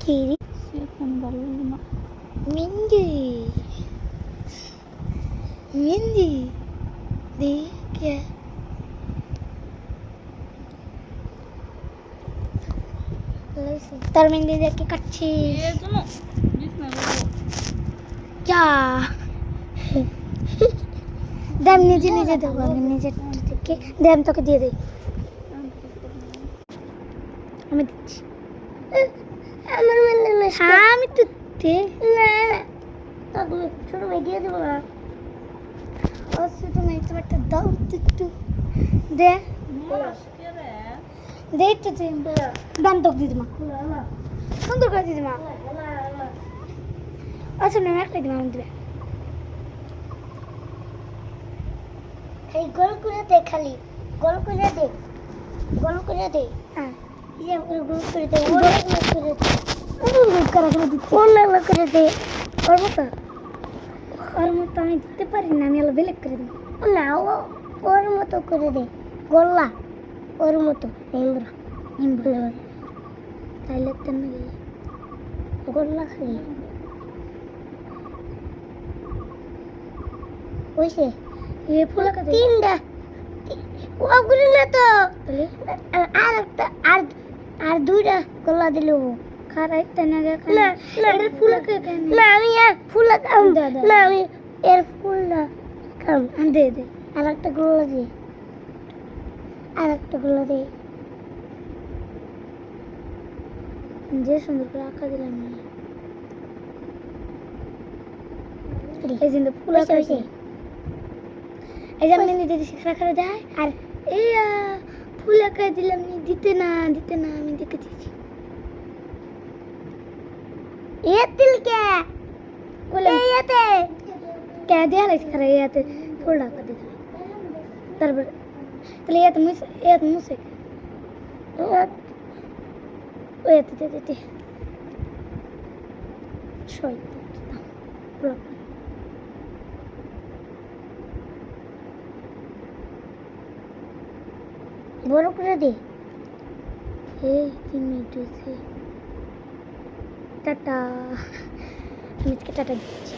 কি এখন ভালো না মেহেন্দি মেহেন্দি দেখে তার মেহেন্দি দেখে কাটছি যা দেম নিজে নিজে দেবো আমি নিজের থেকে দেম তোকে দিয়ে দিই আমি দিচ্ছি আমার মেহেন্দি আমি তো দে না তুমি ছোট ভাই দিয়ে দেবো না অসুবিধা নেই তোমার একটা দাও একটু দে দে একটু দাম তোকে দিয়ে দিমা সুন্দর করে দিয়ে দিমা আচ্ছা না একটা দিমা আমি দিবে এই গোল করে দে খালি গোল করে দে হ্যাঁ এই গোল করে দে গোল করে দিচ্ছি অন্য করে দে ওর মতো আমি দিতে পারি না আমি আলো বেলেগ করে দেবো না ওর মতো করে দে গোল্লা ওর মতো নিম্বুরা তাইলে তেমনি গোল্লা খালি ওইসে এ ফুল কাটে তিনটা ওগুলো না তো আর একটা আর দুইটা গোল্লা দিলো খারাই তেনা না এর ফুল কাটে না আমি আর ফুল কাম না আমি এর ফুল না কাম দে আর একটা গোল্লা দে যে সুন্দর করে আঁকা দিলাম এই যে ফুল আঁকা হয়েছে এই যে আমি নিতে দিচ্ছি খারা যায় আর এই ফুল আঁকা দিলাম দিতে না আমি দেখে দিচ্ছি তিলকে কে দেয়া লাগছে খারা ইয়াতে ফুল আঁকা দিতে তারপর তাহলে ইয়াতে মুছে ওয়াতে দিতে ছয় বড় করে দে এই 3 মিনিট হয়েছে টাটা আমি টাটা দিচ্ছি